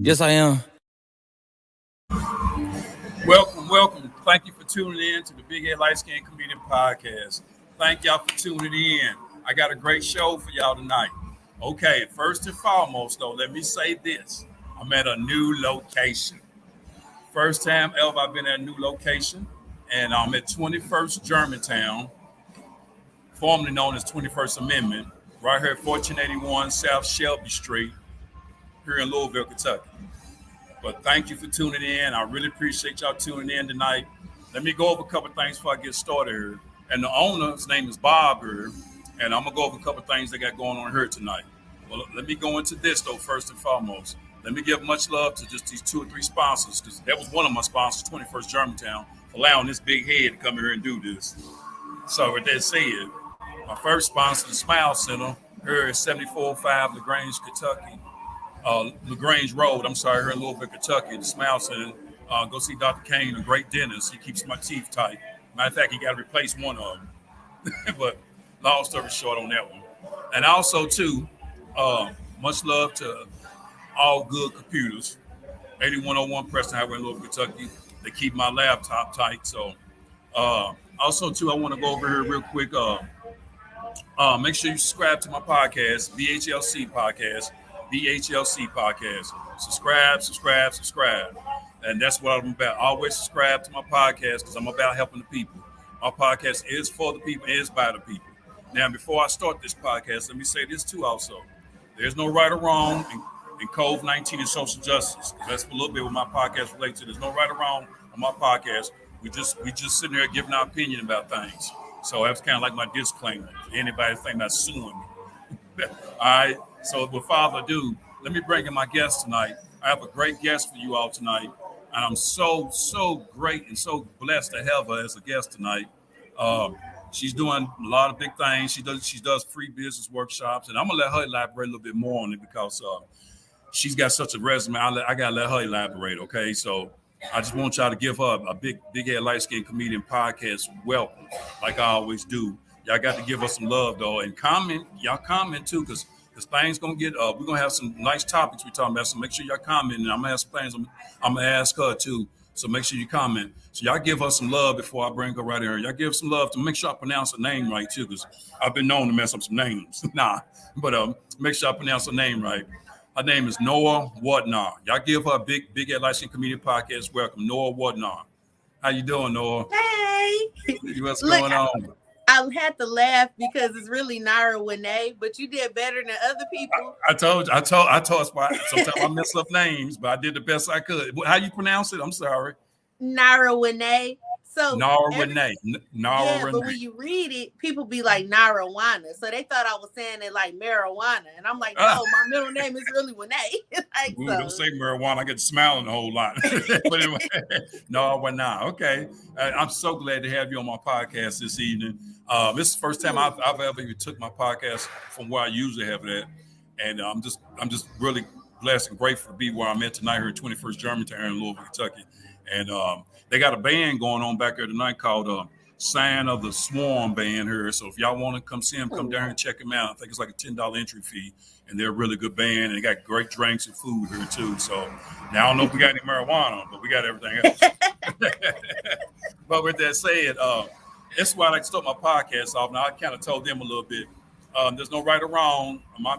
Yes, I am. Welcome. Thank you for tuning in to the Big Head Light Skin Comedian Podcast. Thank y'all for tuning in. I got a great show for y'all tonight. Okay, first and foremost, though, let me say this. I'm at a new location. First time ever I've been at a new location, and I'm at 21st Germantown, formerly known as 21st Amendment, right here at 1481 South Shelby Street, here in Louisville, Kentucky. But thank you for tuning in. I really appreciate y'all tuning in tonight. Let me go over a couple of things before I get started here. And the owner, his name is Bob here, and I'm going to go over a couple of things they got going on here tonight. Well, let me go into this, though, first and foremost. Let me give much love to just these 2 or 3 sponsors, because that was one of my sponsors, 21st Germantown, allowing this big head to come here and do this. So with that said, my first sponsor, the Smile Center, here at 7405 LaGrange, Kentucky. LaGrange Road, here in Louisville, Kentucky, the Smile Center. Go see Dr. Kane, a great dentist. He keeps my teeth tight. Matter of fact, he got to replace one of them. But long story short on that one. And also, too, much love to All Good Computers, 8101 Preston Highway in Louisville, Kentucky. They keep my laptop tight. So, also, too, I want to go over here real quick. Make sure you subscribe to my podcast, BHLC Podcast. BHLC Podcast. Subscribe. And that's what I'm about. Always subscribe to my podcast because I'm about helping the people. My podcast is for the people, is by the people. Now, before I start this podcast, let me say this too also. There's no right or wrong in COVID-19 and social justice. That's a little bit what my podcast relates to. There's no right or wrong on my podcast. We just sitting there giving our opinion about things. So that's kind of like my disclaimer for anybody thinking about suing me. All right. So without ado, let me bring in my guest tonight. I have a great guest for you all tonight. And I'm so great and so blessed to have her as a guest tonight. She's doing a lot of big things. She does free business workshops. And I'm going to let her elaborate a little bit more on it because she's got such a resume. I got to let her elaborate, okay? So I just want y'all to give her a big head light skin comedian podcast welcome, like I always do. Y'all got to give us some love, though. And comment. Y'all comment, too, because things gonna get we're gonna have some nice topics we're talking about. So make sure y'all comment, and I'm gonna ask things. I'm gonna ask her too. So make sure you comment. So y'all give her some love before I bring her right here. Y'all give some love to make sure I pronounce her name right too, because I've been known to mess up some names. But make sure I pronounce her name right. Her name is Noah Wadnar. Y'all give her a big head light skin comedian podcast welcome, Noah Wadnar. How you doing, Noah? Hey. What's going on? I had to laugh because it's really Nara Winay, but you did better than other people. I told sometimes I mess up names, but I did the best I could. How you pronounce it? I'm sorry. Nara Winay. So Nara Winay. But when you read it, people be like marijuana. So they thought I was saying it like marijuana. And I'm like, no, my middle name is really Winay. Don't say marijuana. I get smiling a whole lot. But anyway, Nara Winay. Okay. I'm so glad to have you on my podcast this evening. This is the first time I've ever even took my podcast from where I usually have it at. And I'm just really blessed and grateful to be where I'm at tonight here at 21st Germantown in Louisville, Kentucky. And they got a band going on back there tonight called Sign of the Swarm Band here. So if y'all want to come see them, come down and check them out. I think it's like a $10 entry fee. And they're a really good band. And they got great drinks and food here too. So now I don't know if we got any marijuana, but we got everything else. But with that said, that's why I like to start my podcast off. Now I kind of told them a little bit. There's no right or wrong. My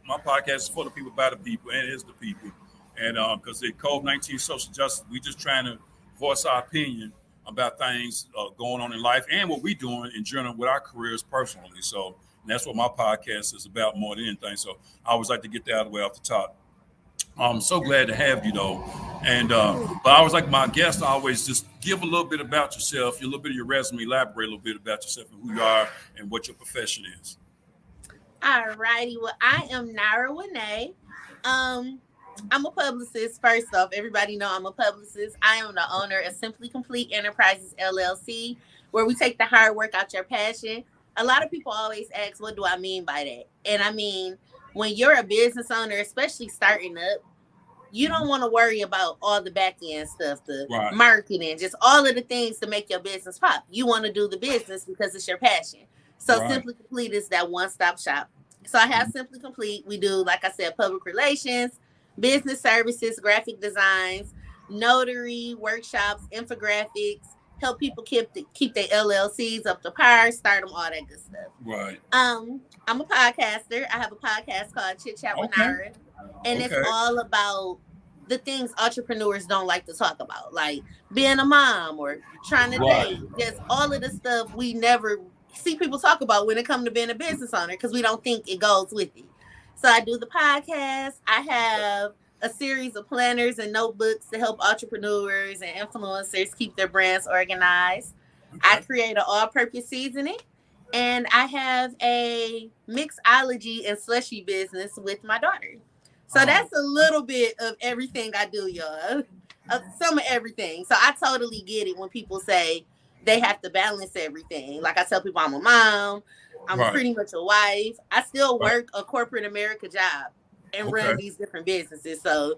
podcast is for the people, by the people, and it is the people. And because the COVID-19 social justice, we just trying to voice our opinion about things going on in life and what we're doing in general with our careers personally. So that's what my podcast is about more than anything. So I always like to get that out of the way off the top. I'm so glad to have you, though. And but I always like my guests to always just give a little bit about yourself, a little bit of your resume, elaborate a little bit about yourself and who you are and what your profession is. All righty. Well, I am Nara Winay. I'm a publicist. First off, everybody know I'm a publicist. I am the owner of Simply Complete Enterprises, LLC, where we take the hard work out your passion. A lot of people always ask, what do I mean by that? And I mean, when you're a business owner, especially starting up, you don't want to worry about all the back end stuff, the marketing, just all of the things to make your business pop. You want to do the business because it's your passion. So Simply Complete is that one-stop shop. So I have Simply Complete. We do, like I said, public relations. business services, graphic designs, notary, workshops, infographics, help people keep their LLCs up to par, start them, all that good stuff. Right. I'm a podcaster. I have a podcast called Chit Chat with Nara, and it's all about the things entrepreneurs don't like to talk about, like being a mom or trying to date. Just all of the stuff we never see people talk about when it comes to being a business owner, because we don't think it goes with it. So I do the podcast. I have a series of planners and notebooks to help entrepreneurs and influencers keep their brands organized. I create an all-purpose seasoning, and I have a mixology and slushy business with my daughter. So that's a little bit of everything I do, y'all. Some of everything. So I totally get it when people say they have to balance everything. Like I tell people, I'm a mom. I'm pretty much a wife. I still work a corporate America job and run these different businesses. So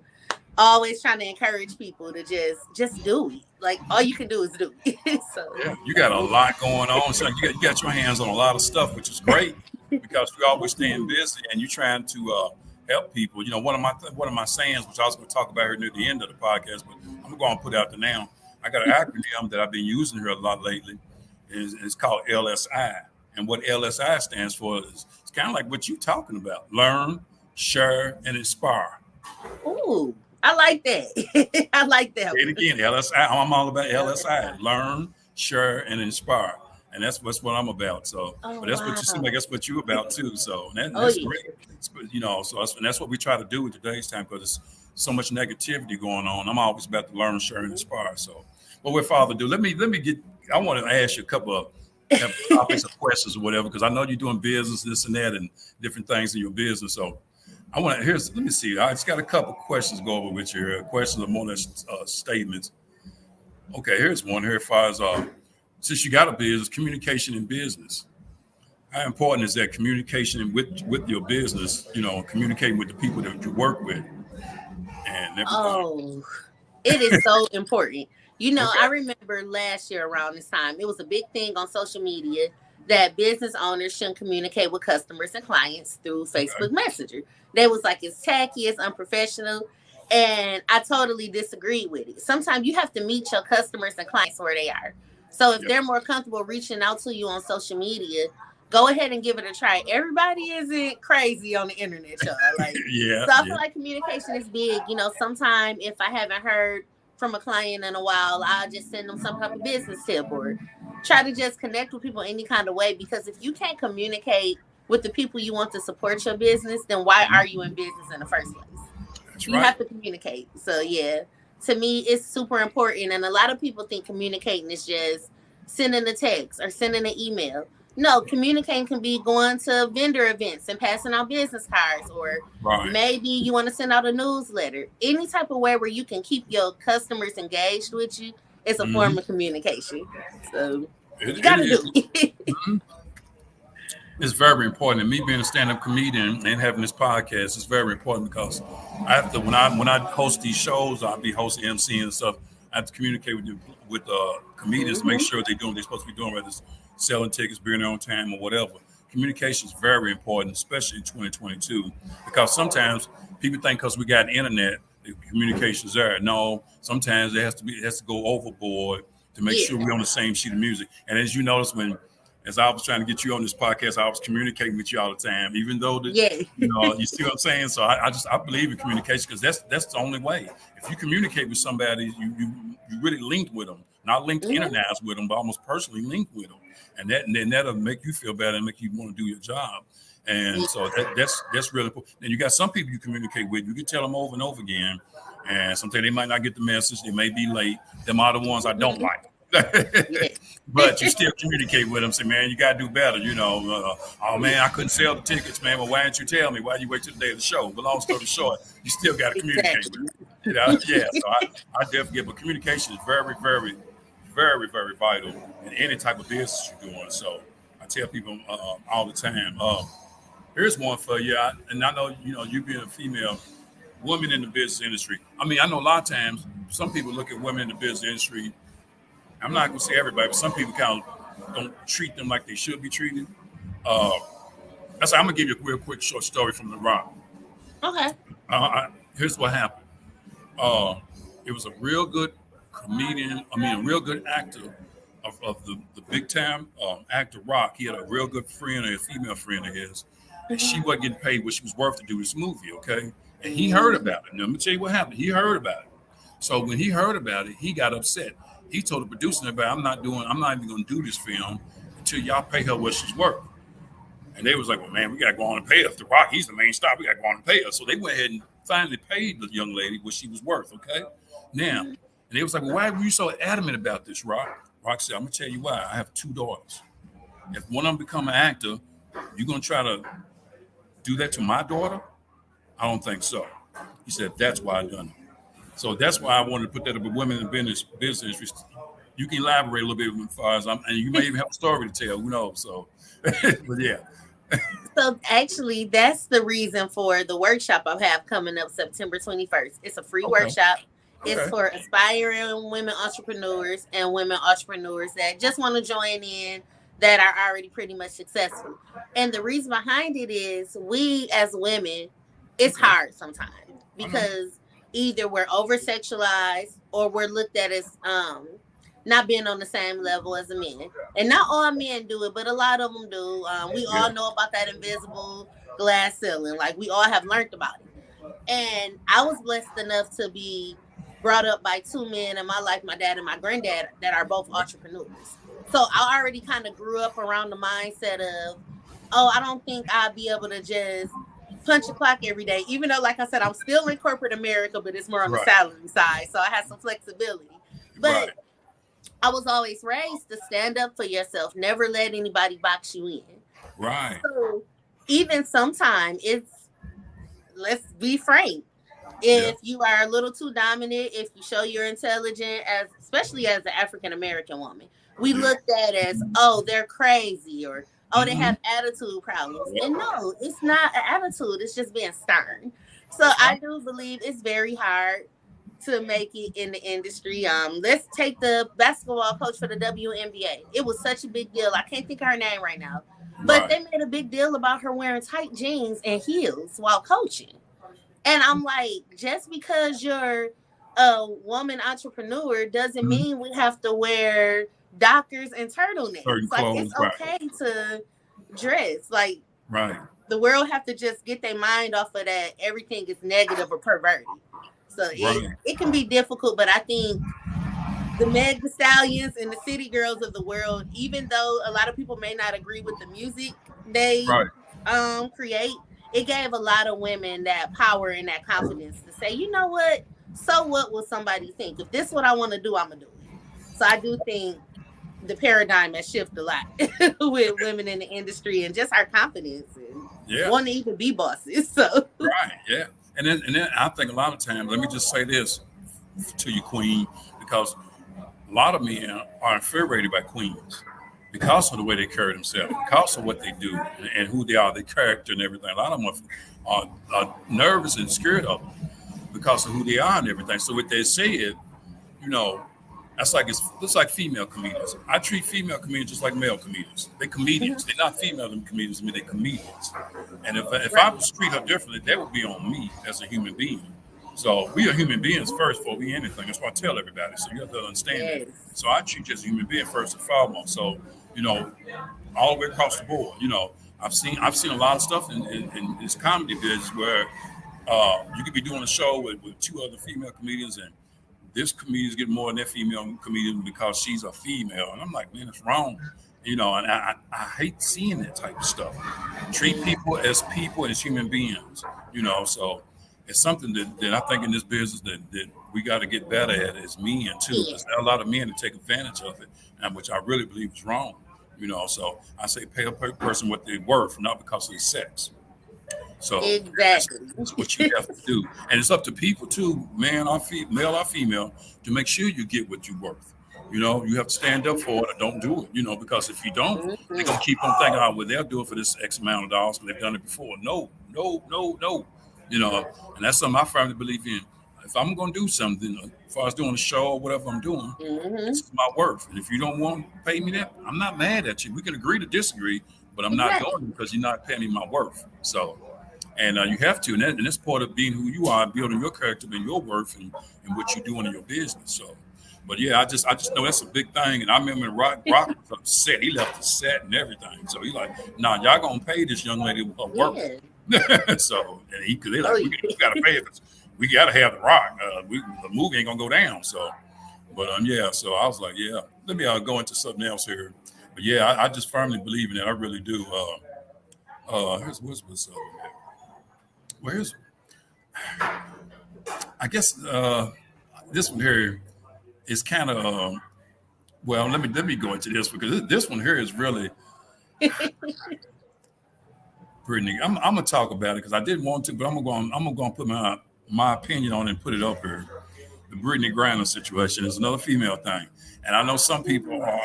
always trying to encourage people to just do it. Like all you can do is do it. So yeah, you got a lot going on. So you got your hands on a lot of stuff, which is great because we always staying busy and you're trying to help people. You know, one of my sayings, which I was going to talk about here near the end of the podcast, but I'm going to put out there now. I got an acronym that I've been using here a lot lately. It's called LSI. And what LSI stands for is it's kind of like what you're talking about. Learn, share, and inspire. Ooh, I like that. I like that. And again, LSI. I'm all about LSI. Learn, share, and inspire. And that's what I'm about. So, but that's what you seem like. That's what you're about too. So that's great. You know, and that's what we try to do in today's time because there's so much negativity going on. I'm always about to learn, share, and inspire. So, what we're father do? Let me get. I want to ask you a couple of topics or questions or whatever because I know you're doing business, this and that, and different things in your business. So, let me see. I just got a couple questions to go over with you here. Questions are more or less statements. Okay, here's one here. As far as since you got a business, communication in business. How important is that communication with your business? You know, communicating with the people that you work with, and everything. Oh, it is so important. You know, I remember last year around this time, it was a big thing on social media that business owners shouldn't communicate with customers and clients through Facebook Messenger. They was like, it's tacky, it's unprofessional. And I totally disagree with it. Sometimes you have to meet your customers and clients where they are. So if they're more comfortable reaching out to you on social media, go ahead and give it a try. Everybody isn't crazy on the internet, y'all. Like, so I feel like communication is big. You know, sometimes if I haven't heard from a client in a while, I'll just send them some type of business tip or try to just connect with people any kind of way. Because if you can't communicate with the people you want to support your business, then why are you in business in the first place? You have to communicate. So to me, it's super important. And a lot of people think communicating is just sending a text or sending an email. No, communicating can be going to vendor events and passing out business cards, or maybe you want to send out a newsletter. Any type of way where you can keep your customers engaged with you is a form of communication. So you got to do it. It's very important. And me being a stand-up comedian and having this podcast is very important because I have to, when I host these shows, I'll be hosting MC and stuff. I have to communicate with comedians to make sure they're doing what they're supposed to be doing, whether it's selling tickets, being there on time, or whatever. Communication is very important, especially in 2022, because sometimes people think because we got internet, the communication's there. No, sometimes it has to go overboard to make sure we're on the same sheet of music. And as you notice, as I was trying to get you on this podcast, I was communicating with you all the time, even though you see what I'm saying. So I believe in communication because that's the only way. If you communicate with somebody, you really linked with them, not linked internet with them, but almost personally linked with them, and then that'll make you feel better and make you want to do your job. And so that's really important. And you got some people you communicate with, you can tell them over and over again, and sometimes they might not get the message, they may be late. Them are the ones I don't like. But you still communicate with them. Say, man, you gotta do better. You know, oh man, I couldn't sell the tickets, man. Well, why didn't you tell me? Why you wait till the day of the show? But long story short, you still gotta communicate with them. You know, So I definitely get. But communication is very, very, very, very vital in any type of business you're doing. So I tell people all the time. Here's one for you, and I know you being a female woman in the business industry. I mean, I know a lot of times some people look at women in the business industry. I'm not going to say everybody, but some people kind of don't treat them like they should be treated. I'm going to give you a real quick short story from The Rock. Okay. here's what happened. It was a real good comedian. I mean, a real good actor of the big time actor Rock. He had a real good friend, a female friend of his, and she wasn't getting paid what she was worth to do this movie. Okay, and he heard about it. Now, let me tell you what happened. He heard about it. So when he heard about it, he got upset. He told the producer, "I'm not even going to do this film until y'all pay her what she's worth." And they was like, "Well, man, we got to go on and pay her. The Rock, he's the main star. We got to go on and pay her." So they went ahead and finally paid the young lady what she was worth. Okay, now, and they was like, "Well, why were you so adamant about this, Rock?" Rock said, "I'm gonna tell you why. I have 2 daughters. If one of them become an actor, you gonna try to do that to my daughter? I don't think so." He said, "That's why I done it." So that's why I wanted to put that up with women in business. You can elaborate a little bit as far as and you may even have a story to tell. Who knows? So, but yeah. So actually, that's the reason for the workshop I have coming up September 21st. It's a free workshop. It's for aspiring women entrepreneurs and women entrepreneurs that just want to join in, that are already pretty much successful. And the reason behind it is we as women, it's hard sometimes because either we're over sexualized or we're looked at as not being on the same level as a man. And not all men do it, but a lot of them do. We all know about that invisible glass ceiling. Like, we all have learned about it. And I was blessed enough to be brought up by 2 men in my life, my dad and my granddad, that are both entrepreneurs. So I already kind of grew up around the mindset of, oh, I don't think I'll be able to just punch a clock every day, even though, like I said, I'm still in corporate America, but it's more on the salary side. So I have some flexibility. But I was always raised to stand up for yourself, never let anybody box you in. Right. So even sometimes let's be frank. If you are a little too dominant, if you show you're intelligent, especially as an African American woman, we looked at as, oh, they're crazy, or oh, they have attitude problems. And no, it's not an attitude. It's just being stern. So I do believe it's very hard to make it in the industry. Let's take the basketball coach for the WNBA. It was such a big deal. I can't think of her name right now. But they made a big deal about her wearing tight jeans and heels while coaching. And I'm like, just because you're a woman entrepreneur doesn't mean we have to wear Dockers and turtlenecks. Like, it's okay to dress. Like, the world have to just get their mind off of that. Everything is negative or perverted. So it can be difficult, but I think the Meg Thee Stallions and the City Girls of the world, even though a lot of people may not agree with the music they create, it gave a lot of women that power and that confidence to say, you know what? So what will somebody think? If this is what I want to do, I'm going to do it. So I do think the paradigm has shifted a lot with women in the industry and just our confidence and wanting to even be bosses. So And then I think a lot of times, let me just say this to you, Queen, because a lot of men are infuriated by queens because of the way they carry themselves, because of what they do and who they are, their character and everything. A lot of them are nervous and scared of them because of who they are and everything. So what they say is, you know, it's like female comedians. I treat female comedians just like male comedians. They're comedians. They're not female comedians. I mean, they're comedians. And if I was treat her differently, that would be on me as a human being. So we are human beings first before we anything. That's what I tell everybody. So you have to understand that. So I treat you as a human being first and foremost. So, you know, all the way across the board, you know, I've seen a lot of stuff in this comedy business where you could be doing a show with 2 other female comedians, and this comedian's getting more than that female comedian because she's a female. And I'm like, man, it's wrong. You know, and I hate seeing that type of stuff. Treat people as human beings, you know. So it's something that I think in this business that we got to get better at as men too. There's a lot of men that take advantage of it, and which I really believe is wrong. You know, so I say pay a person what they're worth, not because of their sex. So that's what you have to do. And it's up to people too, male or female, to make sure you get what you're worth. You know, you have to stand up for it or don't do it, you know, because if you don't, they're going to keep on thinking, oh, well, they'll do it for this X amount of dollars because they've done it before. No. You know, and that's something I firmly believe in. If I'm going to do something, as far as doing a show or whatever I'm doing, it's my worth. And if you don't want to pay me that, I'm not mad at you. We can agree to disagree, but I'm not going because you're not paying me my worth. So And you have to, and that's part of being who you are, building your character and your worth and what you're doing in your business. So, but yeah, I just know that's a big thing. And I remember Rock was upset. He left the set and everything. So he like, nah, y'all gonna pay this young lady work. Yeah. So and they like, we gotta pay it. We gotta have the Rock. The movie ain't gonna go down. So, but yeah. So I was like, yeah, let me go into something else here. But yeah, I just firmly believe in it. I really do. Where's I guess this one here is kind of well. Let me go into this because this one here is really Brittany. I'm gonna talk about it because I didn't want to, but I'm gonna put my opinion on it and put it up here. The Brittany Griner situation is another female thing, and I know some people are.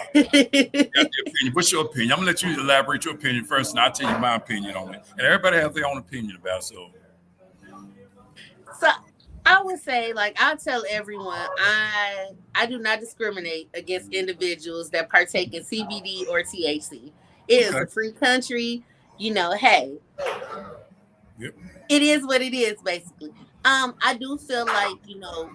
What's your opinion? I'm gonna let you elaborate your opinion first, and I'll tell you my opinion on it. And everybody has their own opinion about it. So I would say, like, I'll tell everyone, I do not discriminate against individuals that partake in CBD or THC. It is a free country. Hey, yep. It is what it is, basically. I do feel like,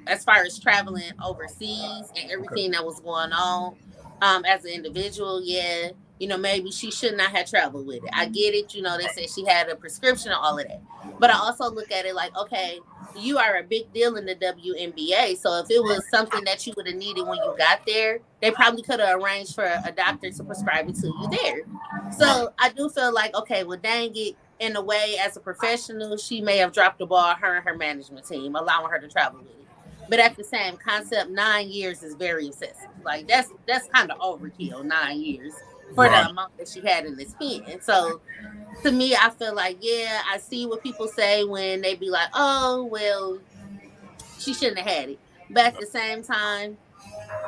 as far as traveling overseas and everything that was going on, as an individual, yeah, maybe she should not have traveled with it. I get it. They said she had a prescription and all of that. But I also look at it like, okay, you are a big deal in the WNBA. So if it was something that you would have needed when you got there, they probably could have arranged for a doctor to prescribe it to you there. So I do feel like, okay, well, dang it. In a way, as a professional, she may have dropped the ball, her and her management team, allowing her to travel with it. But at the same concept, 9 years is very excessive. Like, that's kind of overkill, 9 years for the amount that she had in the skin. So to me, I feel like, yeah, I see what people say when they be like, oh, well, she shouldn't have had it. But at the same time,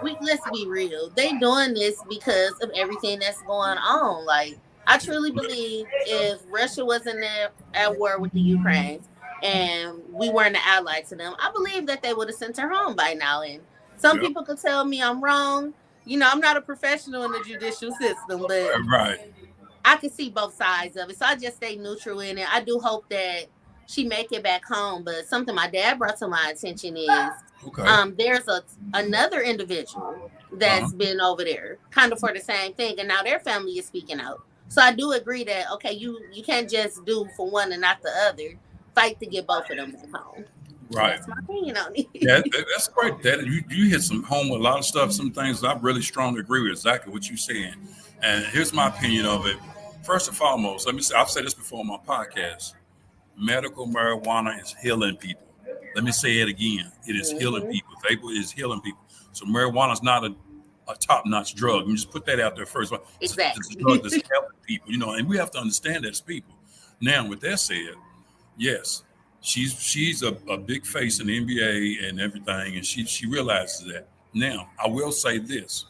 let's be real. They doing this because of everything that's going on. Like, I truly believe if Russia wasn't at war with the Ukraine and we weren't an ally to them, I believe that they would have sent her home by now. And some people could tell me I'm wrong. I'm not a professional in the judicial system, but I can see both sides of it. So I just stay neutral in it. I do hope that she make it back home. But something my dad brought to my attention is there's another individual that's been over there kind of for the same thing. And now their family is speaking out. So I do agree that, okay, you can't just do for one and not the other. Fight to get both of them back home. Right. That's my opinion on it. That's great. That you hit some home with a lot of stuff, some things I really strongly agree with exactly what you're saying. And here's my opinion of it. First and foremost, let me say, I've said this before on my podcast. Medical marijuana is healing people. Let me say it again. It is healing people. Vapor is healing people. So marijuana is not a top-notch drug. Let me just put that out there first. Exactly. It's a drug that's helping people, and we have to understand that as people. Now, with that said, yes, she's a big face in the NBA and everything, and she realizes that. Now, I will say this.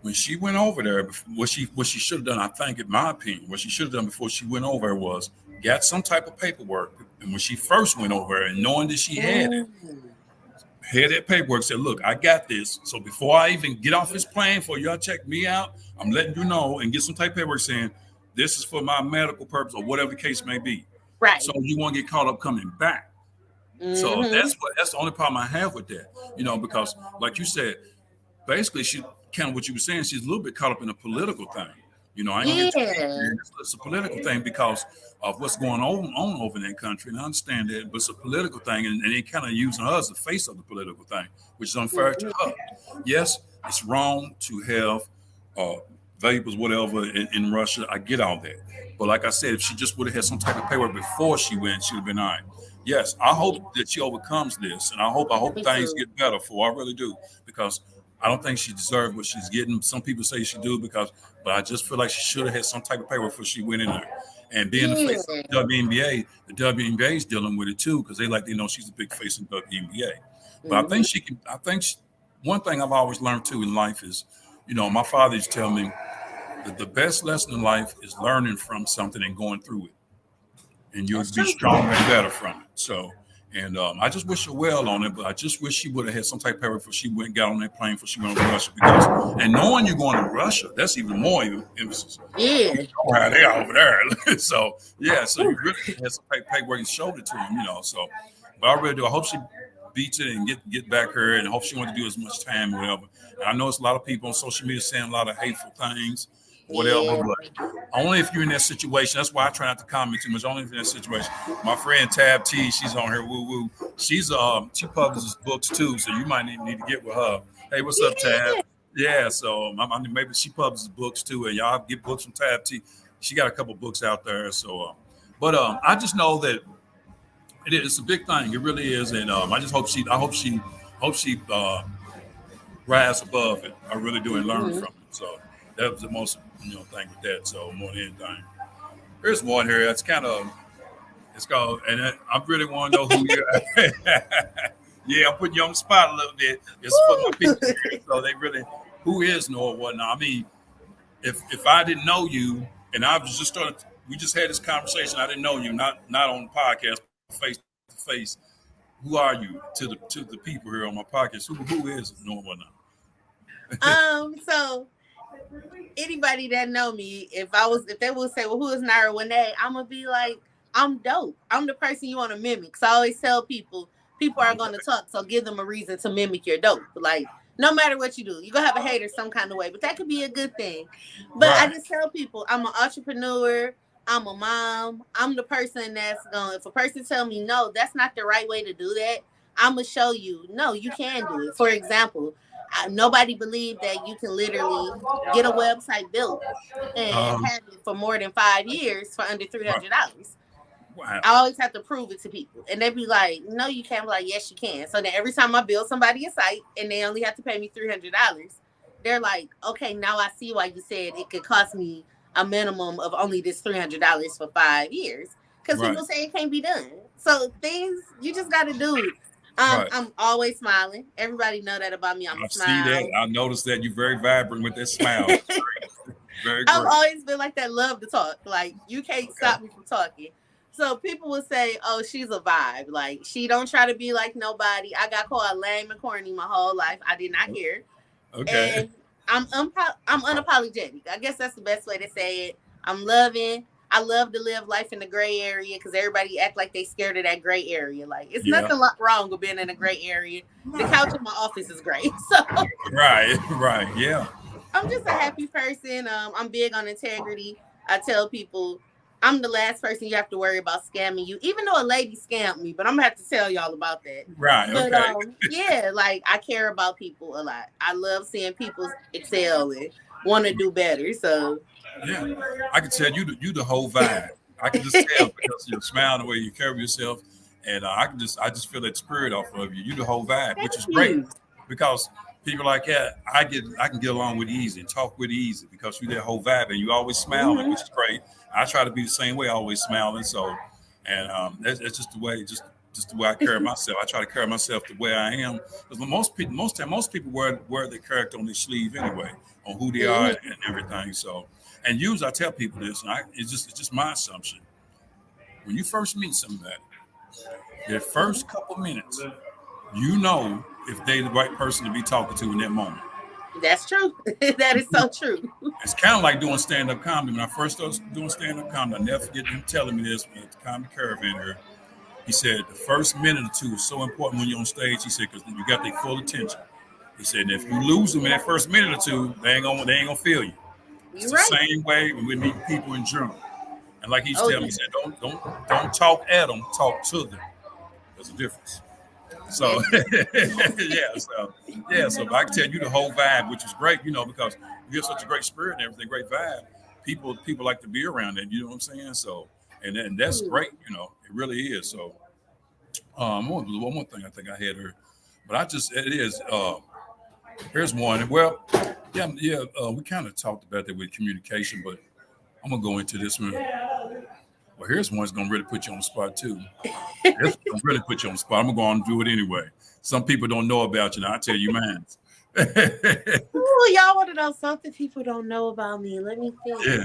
When she went over there, what she should have done, I think, in my opinion, what she should have done before she went over was got some type of paperwork. And when she first went over and knowing that she had it, had that paperwork, said, look, I got this. So before I even get off this plane, for y'all check me out, I'm letting you know, and get some type of paperwork saying this is for my medical purpose or whatever the case may be. Right. So you won't get caught up coming back. So that's the only problem I have with that, because like you said, basically she kind of what you were saying, she's a little bit caught up in a political thing. It's a political thing because of what's going on over in that country. And I understand that, but it's a political thing, and they kind of using her as the face of the political thing, which is unfair to her. Yes, it's wrong to have vapors, whatever, in Russia. I get all that. But like I said, if she just would have had some type of paperwork before she went, she would have been all right. Yes, I hope that she overcomes this, and I hope things get better for her. I really do, because I don't think she deserved what she's getting. Some people say she do but I just feel like she should have had some type of paperwork before she went in there. And being the face of the WNBA is dealing with it too, because she's a big face in the WNBA. But I think one thing I've always learned too in life is, my father used to tell me that the best lesson in life is learning from something and going through it. And you'll be stronger and better from it. So, And I just wish her well on it, but I just wish she would have had some type of paper before she went and got on that plane before she went to Russia. Because and knowing you're going to Russia, that's even more emphasis. Yeah. Wow, they are over there. So yeah, so you really had some paperwork and showed it to him, So, but I really do. I hope she beats it and get back her, and I hope she wants to do as much time or whatever. And I know it's a lot of people on social media saying a lot of hateful things, whatever. But only if you're in that situation. That's why I try not to comment too much. Only if you're in that situation. My friend Tab T, she's on here. Woo woo. She publishes books too, so you might need to get with her. Hey, what's up, Tab? Yeah, so maybe she publishes books too, and y'all get books from Tab T. She got a couple books out there. So, but I just know that it's a big thing. It really is, and I just hope she rise above it. I really do and learn from it. So that was the most thing with that. So more than anything, there's one here. It's called, and I really want to know who you are. Yeah, I'm putting you on the spot a little bit. It's for my people, so they really who is Noah whatnot. I mean, if I didn't know you, and I was just we just had this conversation. I didn't know you, not on the podcast, face to face. Who are you to the people here on my podcast? Who is Noah whatnot? So anybody that know me, if they would say, well, who is Naira Winay, I'm gonna be like, I'm dope. I'm the person you want to mimic. So I always tell people are going to talk, so give them a reason to mimic your dope. Like, no matter what you do, you're going to have a hater some kind of way, but that could be a good thing. But right. I just tell people, I'm an entrepreneur, I'm a mom, I'm the person that's going, if a person tell me, no, that's not the right way to do that, I'm going to show you, no, you can do it. For example, nobody believed that you can literally get a website built and have it for more than 5 years for under $300. Wow. I always have to prove it to people. And they be like, no, you can't. I'm like, yes, you can. So then every time I build somebody a site and they only have to pay me $300, they're like, okay, now I see why you said it could cost me a minimum of only this $300 for 5 years. Because people say it can't be done. So things, you just got to do it. I'm always smiling. Everybody know that about me. I see that. I noticed that you're very vibrant with that smile. Very I've always been like that, love to talk. Like, you can't stop me from talking. So people will say, oh, she's a vibe. Like, she don't try to be like nobody. I got called lame and corny my whole life. I did not care. Okay. And I'm unapologetic. I guess that's the best way to say it. I'm loving. I love to live life in the gray area because everybody act like they scared of that gray area. Like, it's nothing wrong with being in a gray area. The couch in my office is gray. So Right. Yeah. I'm just a happy person. I'm big on integrity. I tell people, I'm the last person you have to worry about scamming you, even though a lady scammed me, but I'm going to have to tell y'all about that. Right, but, okay. Like, I care about people a lot. I love seeing people excel and want to do better, so. Yeah, I can tell you the whole vibe. I can just tell because you're smiling the way you carry yourself, and I just feel that spirit off of you. You the whole vibe, which is great because people like that, I can get along with easy and talk with easy because you that whole vibe and you always smiling, which is great. I try to be the same way, always smiling. So, and it's just the way, just the way I carry myself. I try to carry myself the way I am. Because most people wear their character on their sleeve anyway, on who they are and everything. So, and usually I tell people this, and it's just my assumption. When you first meet somebody, their first couple minutes, you know if they're the right person to be talking to in that moment. That's true. That is so true. It's kind of like doing stand-up comedy. When I first started doing stand-up comedy, I never forget him telling me this at the Comedy Caravan here. He said the first minute or two is so important when you're on stage. He said because you got their full attention. He said and if you lose them in that first minute or two, they ain't gonna feel you. It's the same way when we meet people in general. And like he's telling me, he said don't talk at them, talk to them. There's a difference. So so I can tell you the whole vibe, which is great, because you have such a great spirit and everything, great vibe. People like to be around it, you know what I'm saying? So and that's great, it really is. So one more thing I think I had here, but here's one. Well, we kind of talked about that with communication, but I'm gonna go into this one. Well, here's one that's going to really put you on the spot, too. It's going to really put you on the spot. I'm going to go on and do it anyway. Some people don't know about you. Now, I'll tell you mine. Ooh, y'all want to know something people don't know about me? Let me think. Yeah.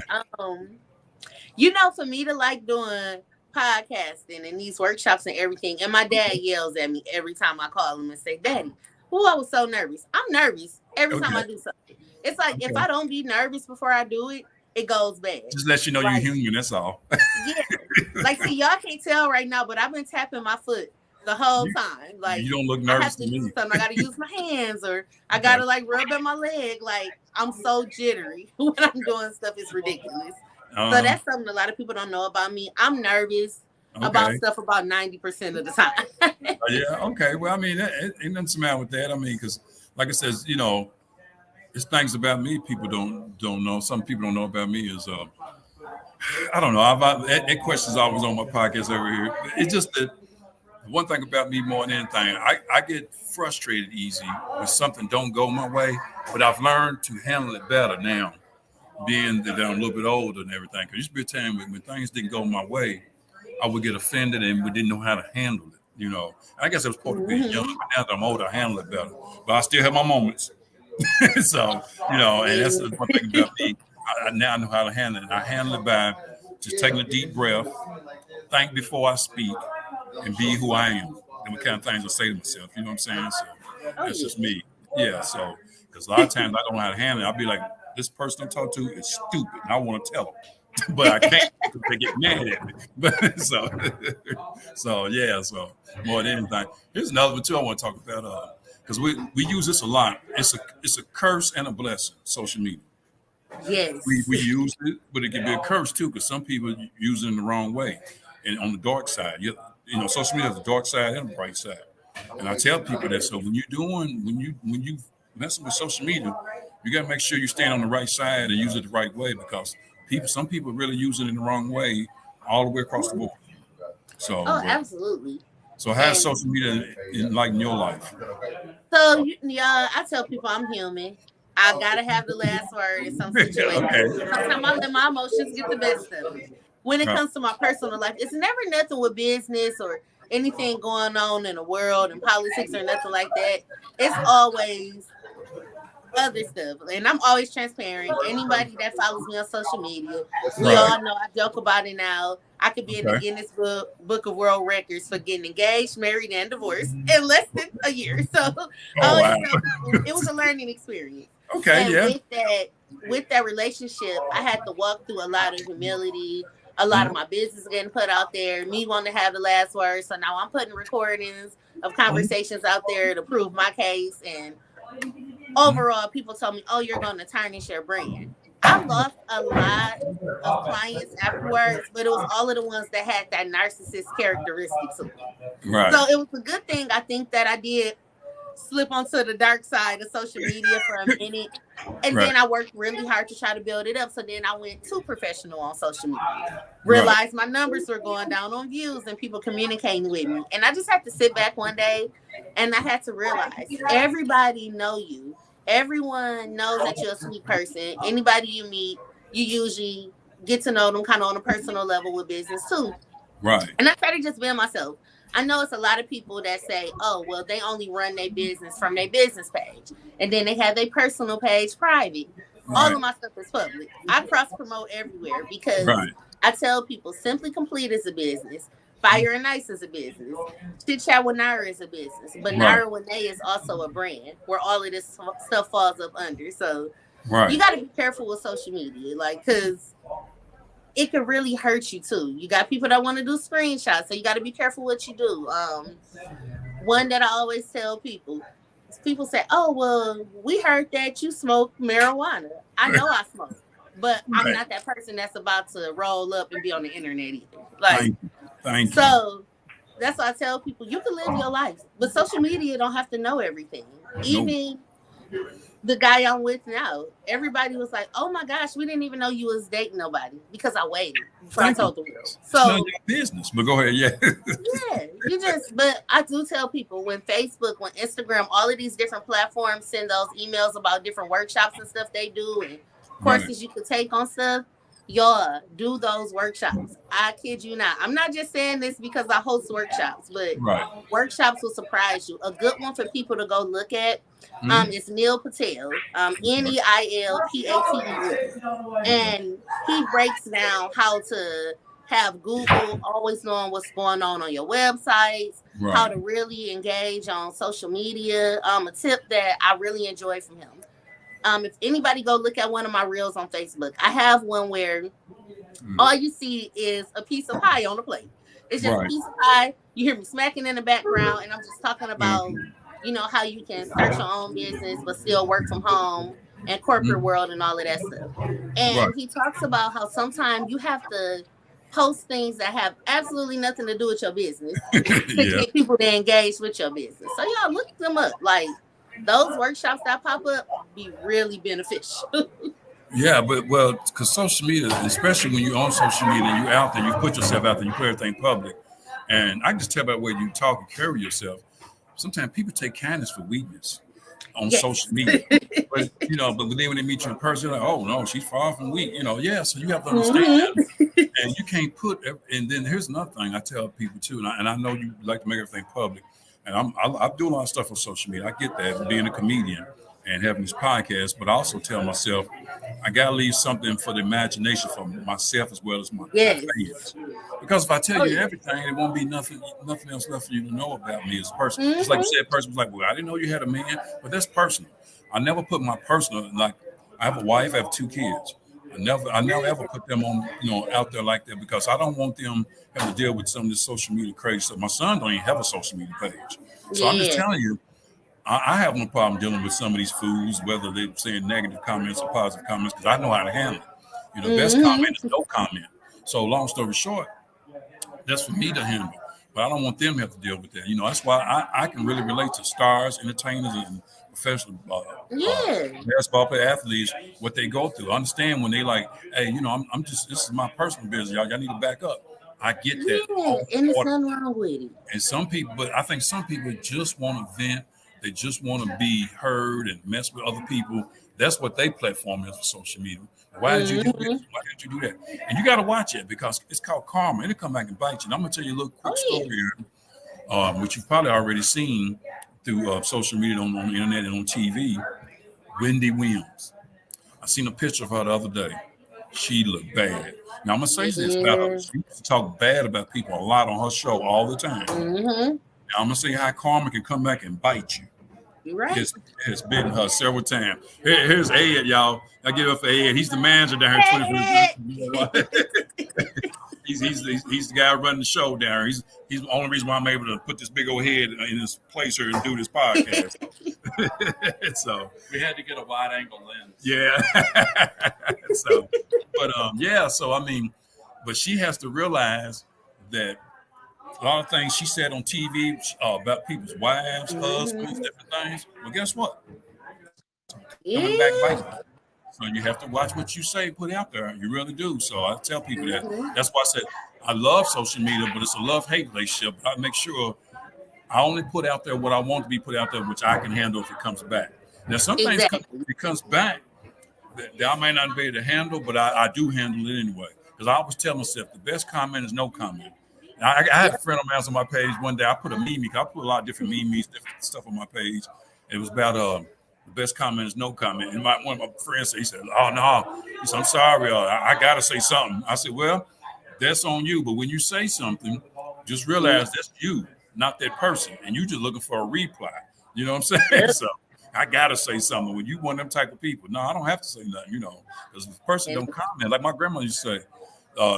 For me to like doing podcasting and these workshops and everything. And my dad yells at me every time I call him and say, Daddy, I was so nervous. I'm nervous every time I do something. It's like if I don't be nervous before I do it, it goes bad. Just let you know you're human, that's all. Yeah. Like, see, y'all can't tell right now, but I've been tapping my foot the whole time. Like, you don't look nervous I have to do something. I got to use my hands, or I got to like rub at my leg. Like, I'm so jittery when I'm doing stuff. It's ridiculous. So that's something a lot of people don't know about me. I'm nervous about stuff about 90% of the time. Yeah. Okay. Well, I mean, ain't nothing the matter with that. I mean, because like I said, you know, there's things about me people don't know. Some people don't know about me is I don't know. That question's always on my podcast over here. It's just that one thing about me more than anything, I get frustrated easy when something don't go my way, but I've learned to handle it better now, being that I'm a little bit older and everything. Because used to be a time when things didn't go my way, I would get offended and we didn't know how to handle it. You know, I guess I was supposed to be young, but now that I'm older, I handle it better. But I still have my moments. So, you know, and that's the one thing about me. I now know how to handle it. I handle it by just taking a deep breath, think before I speak, and be who I am. And what kind of things I say to myself. You know what I'm saying? So that's just me. Yeah. So, because a lot of times I don't know how to handle it. I'll be like, this person I talk to is stupid, and I want to tell them, but I can't because they get mad at me. But so yeah. So more than anything, here's another one too I want to talk about. Because we use this a lot. It's a curse and a blessing. Social media. Yes. We use it, but it can be a curse too, because some people use it in the wrong way. And on the dark side, you know, social media has a dark side and a bright side. And I tell people that. So when you messing with social media, you got to make sure you stand on the right side and use it the right way, because some people really use it in the wrong way all the way across the board. So absolutely. So how has social media enlightened your life? So I tell people I'm human. I gotta have the last word in some situations. Sometimes I let my emotions get the best of me. When it comes to my personal life, it's never nothing with business or anything going on in the world and politics or nothing like that. It's always other stuff, and I'm always transparent. Anybody that follows me on social media, we all know I joke about it now. I could be in the Guinness Book of World Records for getting engaged, married, and divorced in less than a year. So it was a learning experience. And with that relationship, I had to walk through a lot of humility. A lot of my business getting put out there, me wanting to have the last word. So now I'm putting recordings of conversations out there to prove my case. And overall, people told me, oh, you're going to tarnish your brand. I lost a lot of clients afterwards, but it was all of the ones that had that narcissist characteristic to me. Right. So it was a good thing, I think, that I did slip onto the dark side of social media for a minute. And then I worked really hard to try to build it up. So then I went too professional on social media. Realized my numbers were going down on views and people communicating with me. And I just had to sit back one day and I had to realize everybody know you. Everyone knows that you're a sweet person. Anybody you meet, you usually get to know them kind of on a personal level with business too. Right. And I try to just be myself. I know it's a lot of people that say, oh, well, they only run their business from their business page. And then they have their personal page private. All of my stuff is public. I cross-promote everywhere because I tell people Simply Complete is a business. Fire and Ice is a business. Chit Chat with Naira is a business. But Naira Winay is also a brand where all of this stuff falls up under. So you got to be careful with social media, like, because it can really hurt you too. You got people that want to do screenshots, so you got to be careful what you do. One that I always tell people say, oh, well, we heard that you smoke marijuana. I know I smoke, but I'm not that person that's about to roll up and be on the internet either. Like, Thank you. So that's why I tell people, you can live your life, but social media don't have to know everything. Even the guy I'm with now, everybody was like, oh my gosh, we didn't even know you was dating nobody, because I waited before I told the world. So it's not your business, but go ahead. But I do tell people, when Facebook, when Instagram, all of these different platforms send those emails about different workshops and stuff they do and courses you could take on stuff, y'all do those workshops. I kid you not. I'm not just saying this because I host workshops, but workshops will surprise you. A good one for people to go look at is Neil Patel, Neilpatel, and he breaks down how to have Google, always knowing what's going on your websites, how to really engage on social media. A tip that I really enjoy from him. If anybody go look at one of my reels on Facebook, I have one where all you see is a piece of pie on the plate. It's just a piece of pie. You hear me smacking in the background, and I'm just talking about, how you can start your own business but still work from home and corporate world and all of that stuff. And he talks about how sometimes you have to post things that have absolutely nothing to do with your business to get people to engage with your business. So y'all look them up. Like those workshops that pop up be really beneficial. Yeah, because social media, especially when you're on social media, you're out there, you put yourself out there, you put everything public. And I can just tell by the way you talk and carry yourself. Sometimes people take kindness for weakness on social media. But then when they meet you in person, like, oh no, she's far from weak. So you have to understand that. And you can't and then here's another thing I tell people too, and I know you like to make everything public. And I do a lot of stuff on social media. I get that, being a comedian and having these podcasts, but I also tell myself, I got to leave something for the imagination for myself as well as my fans. Because if I tell you everything, it won't be nothing else left for you to know about me as a person. Just like you said, a person was like, well, I didn't know you had a man, but that's personal. I never put my personal, like I have a wife, I have 2 kids. I never ever put them on, out there like that because I don't want them having to deal with some of this social media crazy stuff. My son don't even have a social media page. So I'm just telling you, I have no problem dealing with some of these fools, whether they're saying negative comments or positive comments, because I know how to handle it. The best comment is no comment. So long story short, that's for me to handle. But I don't want them to have to deal with that. That's why I can really relate to stars, entertainers, and professional basketball player athletes, what they go through. I understand when they like, hey, I'm just, this is my personal business. Y'all need to back up. I get that. Yeah, and there's nothing wrong with it. And some people, but I think some people just want to vent. They just want to be heard and mess with other people. That's what their platform is for social media. Why did you do this? Why did you do that? And you got to watch it because it's called karma. It'll come back and bite you. And I'm going to tell you a little quick story here, which you've probably already seen through social media on the internet and on TV. Wendy Williams. I seen a picture of her the other day. She looked bad. Now, I'm going to say this about her. She used to talk bad about people a lot on her show all the time. Now, I'm going to say how karma can come back and bite you. Right. It's bitten her several times. Here's Ed, y'all. I give up for Ed. He's the manager down here. He's the guy running the show down here. He's the only reason why I'm able to put this big old head in this place here and do this podcast. So we had to get a wide angle lens. Yeah. But she has to realize that a lot of things she said on TV about people's wives, husbands, different things. Well, guess what? Coming back biting. So you have to watch what you say, put out there. You really do. So I tell people that. That's why I said I love social media, but it's a love-hate relationship. I make sure I only put out there what I want to be put out there, which I can handle if it comes back. Now, some things it comes back that I may not be able to handle, but I do handle it anyway. Because I always tell myself the best comment is no comment. I had a friend of mine on my page one day. I put a meme. I put a lot of different memes, different stuff on my page. It was about the best comment is no comment. And one of my friends said, he said, "Oh no," he said, "I'm sorry, I gotta say something." I said, "Well, that's on you. But when you say something, just realize that's you, not that person, and you just looking for a reply." You know what I'm saying? So I gotta say something. When you one of them type of people, no, I don't have to say nothing. Because if the person don't comment, like my grandma used to say,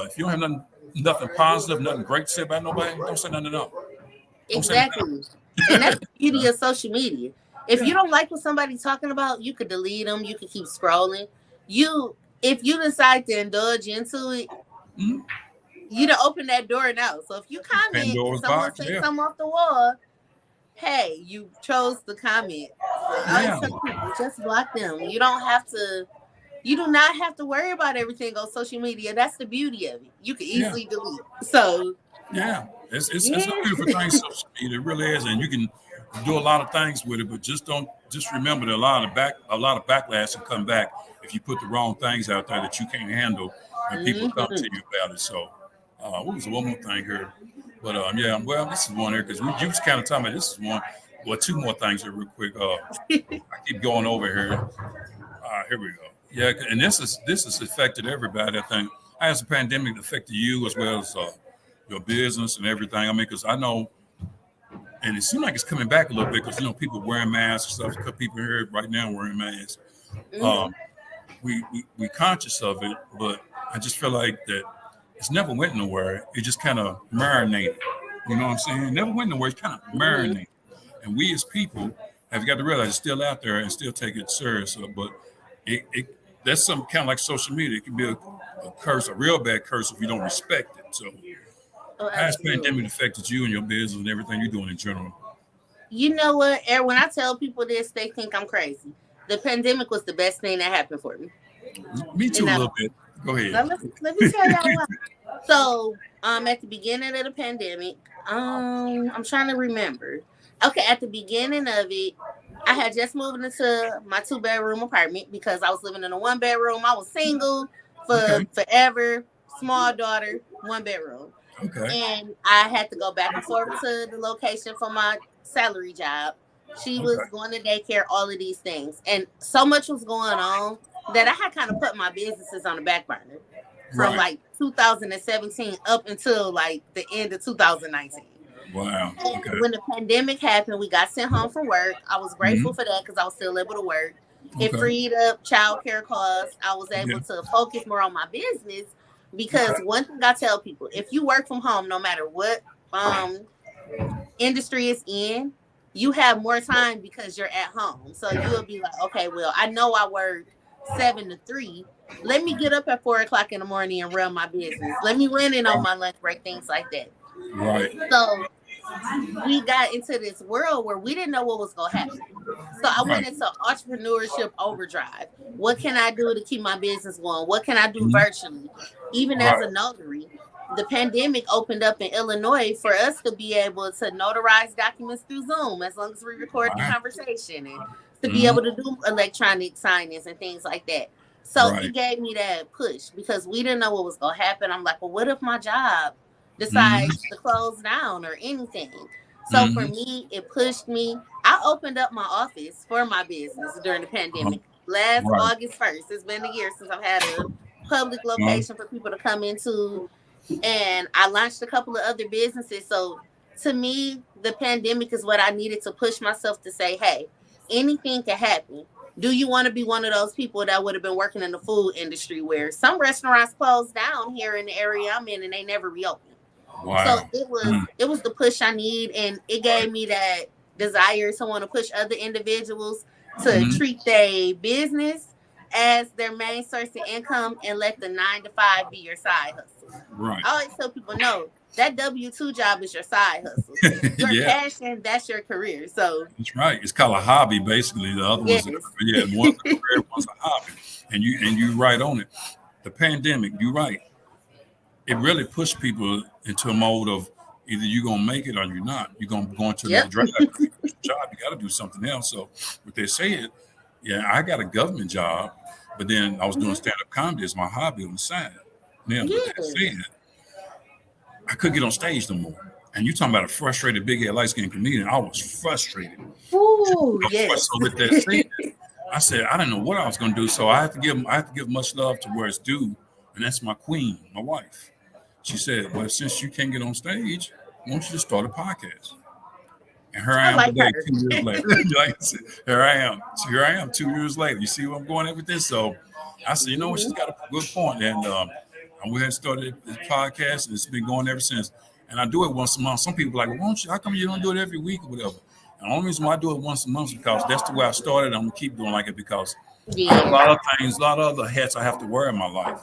if you don't have nothing positive, nothing great to say about nobody, don't say nothing at all. Exactly. And that's the beauty of social media. If you don't like what somebody's talking about, you could delete them. You could keep scrolling. If you decide to indulge into it, you to open that door now. So if you comment and someone say something off the wall, hey, you chose to comment. Just block them. You do not have to worry about everything on social media. That's the beauty of it. You can easily delete. So it's a beautiful thing, social media. It really is, and you can do a lot of things with it. But just remember that a lot of backlash will come back if you put the wrong things out there that you can't handle, and people come to you about it. So, what was one more thing here? But this is one here because you was kind of talking about this is one. Well, 2 more things here real quick. I keep going over here. Here we go. Yeah, and this has affected everybody. I think has the pandemic affected you as well as your business and everything? I mean, because I know, and it seems like it's coming back a little bit because people wearing masks and stuff. People here right now wearing masks. Mhm. We conscious of it, but I just feel like that it's never went nowhere. It just kind of marinated. You know what I'm saying? It never went nowhere. It's kind of marinated. And we as people have got to realize it's still out there and still take it serious. But that's something kind of like social media. It can be a curse, a real bad curse if you don't respect it. So Oh, how has absolutely. pandemic affected you and your business and everything you're doing in general? You know what? Eric, when I tell people this, they think I'm crazy. The pandemic was the best thing that happened for me. Me too, And a now, little bit. Go ahead. now let me tell y'all why. So, at the beginning of the pandemic, I'm trying to remember. Okay, at the beginning of it, I had just moved into my 2-bedroom apartment because I was living in a 1-bedroom. I was single for Okay. forever, small daughter, 1-bedroom. Okay. And I had to go back and forth to the location for my salary job. She was Okay. going to daycare, all of these things. And so much was going on that I had kind of put my businesses on the back burner from Right. like 2017 up until like the end of 2019. Wow. And Okay. when the pandemic happened, we got sent home from work. I was grateful for that because I was still able to work. It Okay. freed up childcare costs. I was Yeah. able to focus more on my business because Okay. one thing I tell people, if you work from home, no matter what industry is in, you have more time because you're at home. So you'll be like, okay, well, I know I work 7 to 3. Let me get up at 4 o'clock in the morning and run my business. Let me run in on my lunch break, things like that. Right. So we got into this world where we didn't know what was going to happen. So I went Right. into entrepreneurship overdrive. What can I do to keep my business going? What can I do Mhm. virtually? Even as Right. a notary, the pandemic opened up in Illinois for us to be able to notarize documents through Zoom as long as we record the Wow. conversation and to be Mhm. able to do electronic signings and things like that. So it Right. gave me that push because we didn't know what was going to happen. I'm like, well, what if my job Mhm. decides to close down or anything? So for Mhm. me, it pushed me. I opened up my office for my business during the Uh-huh. pandemic. Last Right. August 1st. It's been a year since I've had a public Uh-huh. location for people to come into. And I launched a couple of other businesses. So to me, the pandemic is what I needed to push myself to say, hey, anything can happen. Do you want to be one of those people that would have been working in the food industry where some restaurants closed down here in the area I'm in and they never reopened? So Wow. Mm. it was the push I need, and it gave me that desire to want to push other individuals to Mhm. treat their business as their main source of income and let the 9 to 5 be your side hustle. Right. I always tell people, no, that W-2 job is your side hustle. Your Yeah. passion, that's your career. So That's right. It's called a hobby, basically. The other one's yes. one's a career, one's a hobby. And you right on it. The pandemic, you're right. It really pushed people into a mode of either you're gonna make it or you're not. You're gonna go into another Yep. drive. You quit your job, you got to do something else. So what they said, yeah, I got a government job, but then I was doing Mhm. stand-up comedy as my hobby on the side. Now, with that Yes. said, I couldn't get on stage no more. And you talking about a frustrated big head light skinned comedian. I was frustrated. Ooh, So yes. with that said, I said I didn't know what I was gonna do. So I have to give much love to where it's due, and that's my queen, my wife. She said, well, since you can't get on stage, why don't you just start a podcast? And here I I am like today, her. 2 years later. Like I said, here I am. So here I am 2 years later. You see where I'm going at with this? So I said, you know what, she's Mhm. got a good point. And I went ahead and started this podcast, and it's been going ever since. And I do it once a month. Some people are like, well, why don't you, how come you don't do it every week or whatever? And the only reason why I do it once a month is because that's the way I started. I'm gonna keep doing like it because I have a Yes. lot of things, a lot of other hats I have to wear in my life.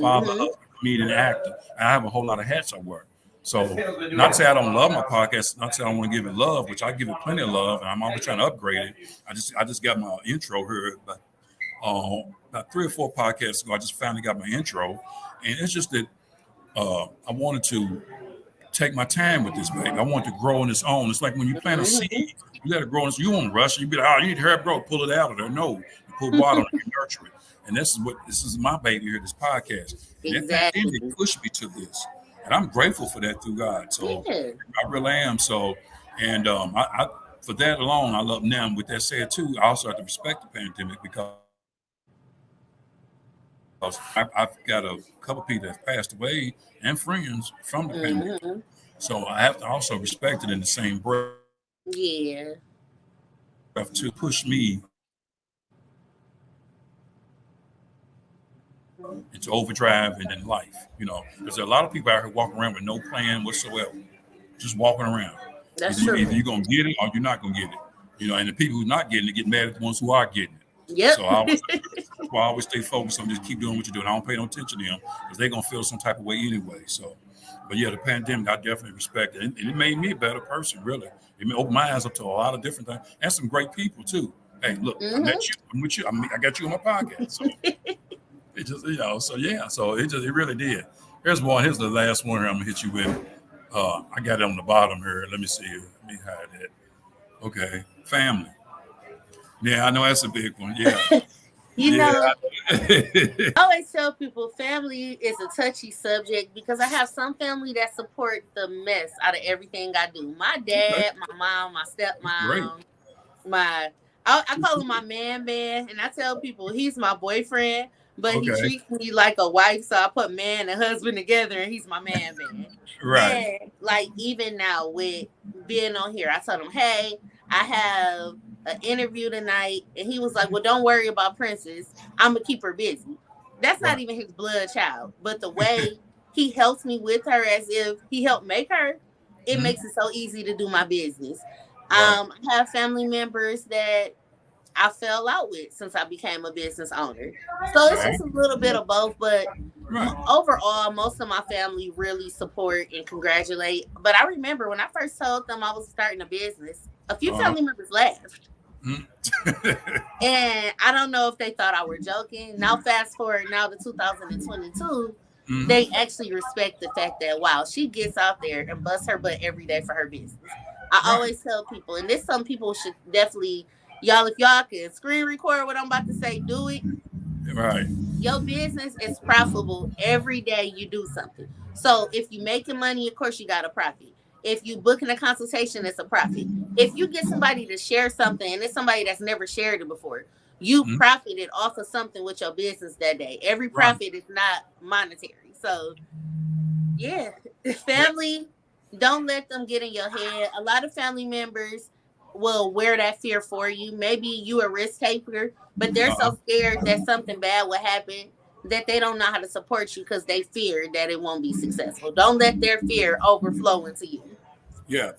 Father, Hmm. husband, comedian, actor. I have a whole lot of hats I wear. So not to say I don't love my podcast, not to say I don't want to give it love, which I give it plenty of love, and I'm always trying to upgrade it. I just got my intro here, but about 3 or 4 podcasts ago, I just finally got my intro, and it's just that I wanted to take my time with this baby. I want it to grow on its own. It's like when you plant a seed, you let it grow. You won't rush it. You be like, oh, you need to hurry up, bro, pull it out of there. No, you put water on it, you nurture it. And this is my baby here, this podcast. And that pandemic Exactly. pushed me to this. And I'm grateful for that through God. So Yeah. I really am. So, and I for that alone, I love them. With that said, too, I also have to respect the pandemic because I've got a couple people that passed away and friends from the pandemic. So I have to also respect it in the same breath Yeah. to push me into overdrive and in life. Because there are a lot of people out here walking around with no plan whatsoever, just walking around. That's true. Either you're going to get it or you're not going to get it. And the people who's not getting it get mad at the ones who are getting it. Yep. So that's why I always stay focused on just keep doing what you're doing. I don't pay no attention to them because they're going to feel some type of way anyway. So, but yeah, the pandemic, I definitely respect it. And it made me a better person, really. It opened my eyes up to a lot of different things and some great people, too. Hey, look, I met you. I'm with you. I got you on my podcast. So it just, so it really did. Here's the last one here I'm going to hit you with. I got it on the bottom here. Let me see. Let me hide it. Okay. Family. Yeah, I know that's a big one. Yeah. I always tell people family is a touchy subject because I have some family that support the mess out of everything I do. My dad, my mom, my stepmom, I call him my man, and I tell people he's my boyfriend, but he treats me like a wife, so I put man and husband together, and he's my man. Right. And like even now with being on here, I told him, hey, I have an interview tonight, and he was like, well, don't worry about Princess, I'm gonna keep her busy. That's not even his blood child, but the way he helps me with her as if he helped make her, it makes it so easy to do my business. I have family members that I fell out with since I became a business owner, so it's just a little bit of both, but overall most of my family really support and congratulate. But I remember when I first told them I was starting a business, a few family members laughed. And I don't know if they thought I were joking. Now fast forward now to 2022, they actually respect the fact that wow, she gets out there and busts her butt every day for her business. I always tell people, and this some people should definitely, y'all, if y'all can screen record what I'm about to say, do it. Right. Your business is profitable every day you do something. So if you're making money, of course you got a profit. If you booking a consultation, it's a profit. If you get somebody to share something and it's somebody that's never shared it before, you profited off of something with your business that day. Every profit is not monetary. So yeah, family, don't let them get in your head. A lot of family members will wear that fear for you. Maybe you a risk taker, but they're so scared that something bad will happen that they don't know how to support you because they fear that it won't be successful. Don't let their fear overflow into you. Yeah.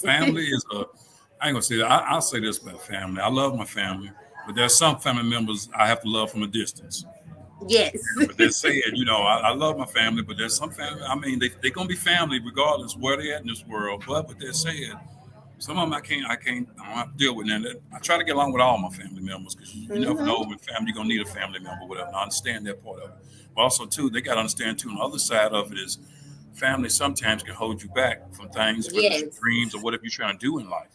Family is I ain't gonna say that. I'll say this about family. I love my family, but there's some family members I have to love from a distance. Yes. But they're saying, I love my family, but there's some family, I mean, they're gonna be family regardless where they're at in this world. But what they're saying, some of them I don't have to deal with them. I try to get along with all my family members because you never know when family you're gonna need a family member, whatever. And I understand that part of it. But also too, they gotta understand too, on the other side of it is family sometimes can hold you back from things, dreams or whatever you're trying to do in life.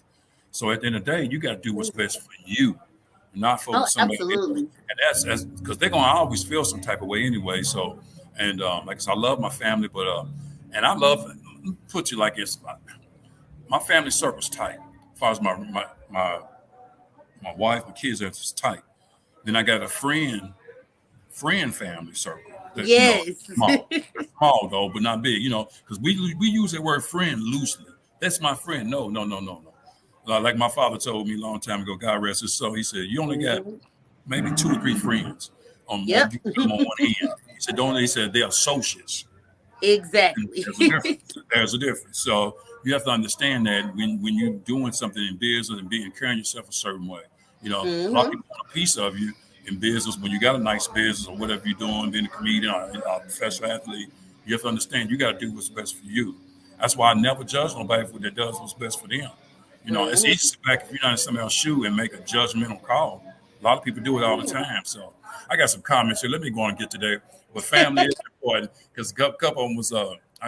So at the end of the day, you gotta do what's best for you, not for somebody. Absolutely. And that's because they're gonna always feel some type of way anyway. So and like I said, I love my family, but and I love put you like this. My family circle's tight. As far as my wife, my kids are tight. Then I got a friend family circle. That's, small though, but not big. Because we use that word friend loosely. That's my friend. No. Like my father told me a long time ago, God rest his soul. He said, you only got maybe 2 or 3 friends on one end. He said, He said they're associates. Exactly. There's a difference. So you have to understand that when you're doing something in business and carrying yourself a certain way, a lot of people want a piece of you in business. When you got a nice business or whatever you're doing, being a comedian or a professional athlete, you have to understand you got to do what's best for you. That's why I never judge nobody for that does what's best for them. It's easy to sit back if you're not in somebody else's shoe and make a judgmental call. A lot of people do it all the time. So I got some comments here. Let me go and get to that. But family is important because a couple of them was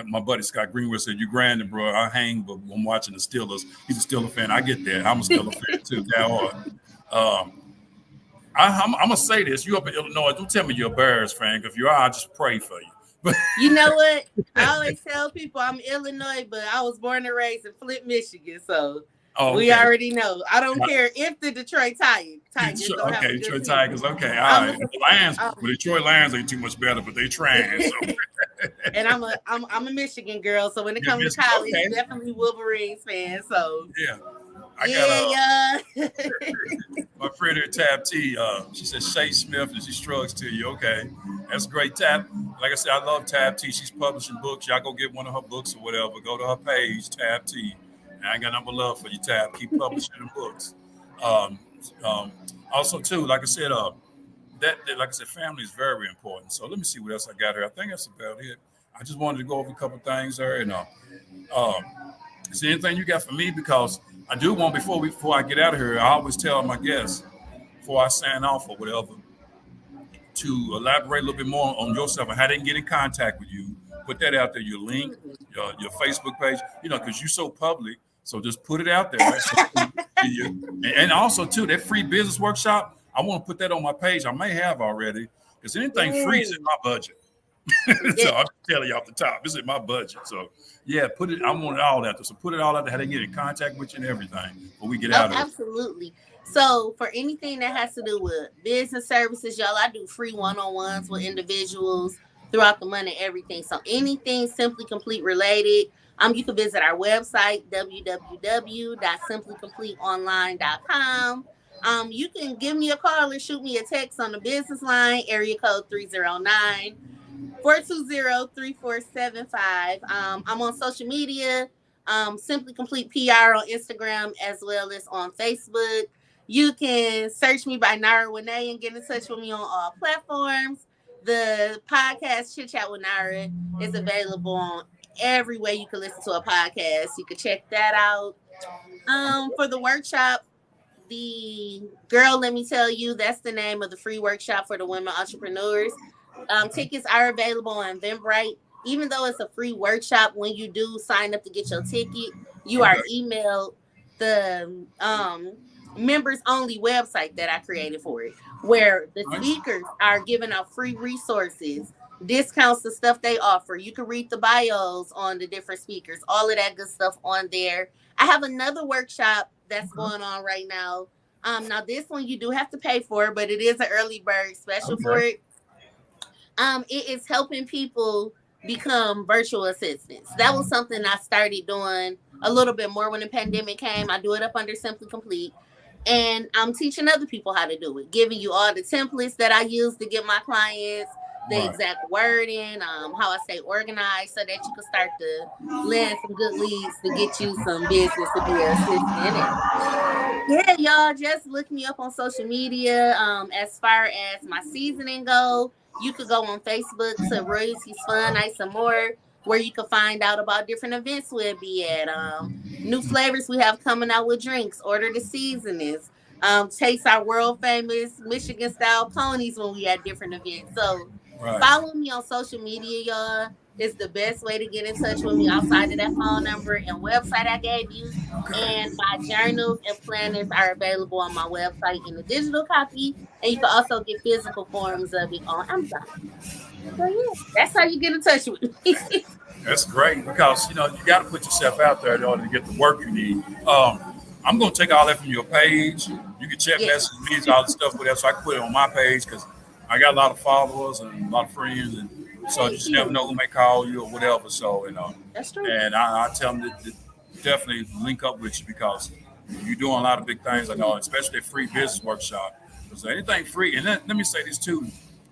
my buddy Scott Greenwood said, "You grinding, bro. I hang, but I'm watching the Steelers." He's a Steelers fan. I get that. I'm a Steelers fan too. I'm gonna say this: you up in Illinois, don't tell me you're a Bears fan. If you are, I just pray for you. But you know what? I always tell people I'm Illinois, but I was born and raised in Flint, Michigan. So Oh, okay. We already know. I don't care if the Detroit Tigers don't have a good Detroit team. Tigers. Okay, all right. The Lions, Um, well, Detroit Lions ain't too much better, but they trash. So. And I'm a Michigan girl, so when it comes to college, definitely Wolverines fan. So yeah, I got my friend here, Tab T. She says Shay Smith, and she shrugs to you. Okay, that's great, Tab. Like I said, I love Tab T. She's publishing books. Y'all go get one of her books or whatever. Go to her page, Tab T. And I got number love for you, Tab. Keep publishing the books. Also, too, like I said, that like I said, family is very important. So let me see what else I got here. I think that's about it. I just wanted to go over a couple things there. And is there anything you got for me? Because I do want before I get out of here, I always tell my guests before I sign off or whatever to elaborate a little bit more on yourself and how they can get in contact with you. Put that out there, your link, your Facebook page, because you're so public. So just put it out there. Right? So, and also, too, that free business workshop, I want to put that on my page. I may have already, because anything free is in my budget. So I'm telling you off the top, this is my budget. So yeah, put it. I want it all out there. So put it all out there. How they get in contact with you and everything before we get out of it. Absolutely. So for anything that has to do with business services, y'all, I do free one-on-ones with individuals throughout the month and everything. So anything Simply Complete related, you can visit our website, www.simplycompleteonline.com. You can give me a call or shoot me a text on the business line, area code 309-420-3475. I'm on social media, Simply Complete PR on Instagram as well as on Facebook. You can search me by Nara Winay and get in touch with me on all platforms. The podcast Chit Chat with Nara is available on every way you can listen to a podcast. You can check that out. For the workshop, the Girl, Let Me Tell You, that's the name of the free workshop for the women entrepreneurs. Tickets are available on Eventbrite. Even though it's a free workshop, when you do sign up to get your ticket, you are emailed the members only website that I created for it, where the speakers are giving out free resources, discounts, the stuff they offer. You can read the bios on the different speakers, all of that good stuff on there. I have another workshop that's going on right now. Now this one you do have to pay for, but it is an early bird special for it. It is helping people become virtual assistants. That was something I started doing a little bit more when the pandemic came. I do it up under Simply Complete. And I'm teaching other people how to do it, giving you all the templates that I use to get my clients, the exact wording, how I stay organized so that you can start to land some good leads to get you some business to be an assistant in it. Yeah, y'all, just look me up on social media. As far as my seasoning go, you could go on Facebook to Royalties Fun Night Some More, where you can find out about different events we'll be at. New flavors we have coming out with drinks. Order the seasonings. Taste our world famous Michigan style ponies when we at different events. So follow me on social media, y'all. It's the best way to get in touch with me outside of that phone number and website I gave you. And my journals and planners are available on my website in the digital copy. And you can also get physical forms of it on Amazon. So yeah, that's how you get in touch with me. That's great, because you got to put yourself out there in order to get the work you need. I'm going to take all that from your page. You can check messages, all the stuff with that, so I can put it on my page, because I got a lot of followers and a lot of friends, and so you just never know who may call you or whatever. So that's true. And I tell them to definitely link up with you, because you're doing a lot of big things. I know, especially a free business workshop. So anything free, and then, let me say this too.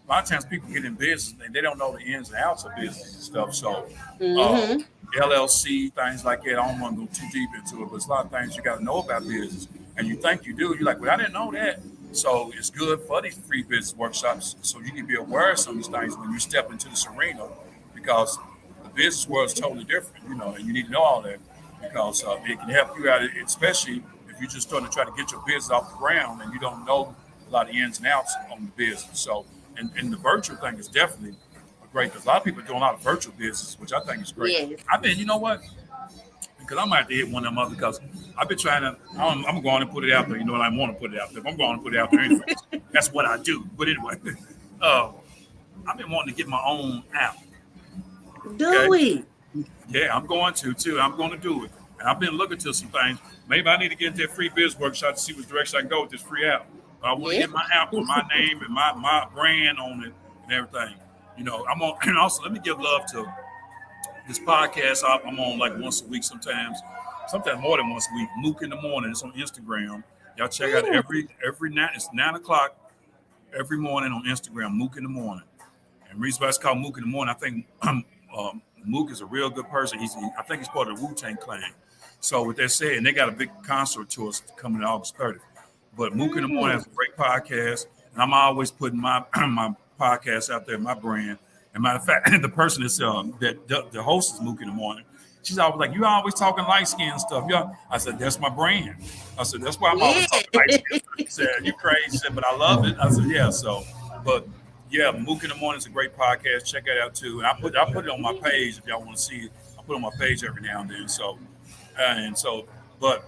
A lot of times people get in business and they don't know the ins and outs of business and stuff. So LLC, things like that, I don't want to go too deep into it, but there's a lot of things you got to know about business. And you think you do, you're like, well, I didn't know that. So it's good for these free business workshops, so you can be aware of some of these things when you step into this arena, because the business world is totally different, and you need to know all that, because it can help you out, especially if you're just starting to try to get your business off the ground and you don't know a lot of the ins and outs on the business. So, and the virtual thing is definitely great, because a lot of people are doing a lot of virtual business, which I think is great. Yes. I mean, you know what? Because I'm going to have to hit one of them up, because I've been trying to, I'm going to put it out there. You know what? I want to put it out there. I'm going to put it out there anyway. That's what I do. But anyway, I've been wanting to get my own app. Do it. Yeah, I'm going to, too. I'm going to do it. And I've been looking to some things. Maybe I need to get into a free biz workshop to see which direction I can go with this free app. But I want to get my app with my name and my brand on it and everything. I'm on. And also, let me give love to this podcast. I'm on like once a week sometimes more than once a week. Mook in the morning. It's on Instagram. Y'all check out every night. It's 9:00 every morning on Instagram. Mook in the morning. And the reason why it's called Mook in the morning, I think Mook is a real good person. I think he's part of the Wu-Tang Clan. So with that said, and they got a big concert to us coming in August 30th. But Mook in the morning has a great podcast, and I'm always putting my podcast out there, my brand. And matter of fact, the person that's the host is Mook in the morning. She's always like, "You always talking light skin stuff." Yeah, I said, "That's my brand." I said, "That's why I'm always talking light skin stuff." She said, "You crazy?" She said, "But I love it." I said, "Yeah." So, but yeah, Mook in the morning is a great podcast. Check that out too. And I put it on my page if y'all want to see it. I put it on my page every now and then. So, but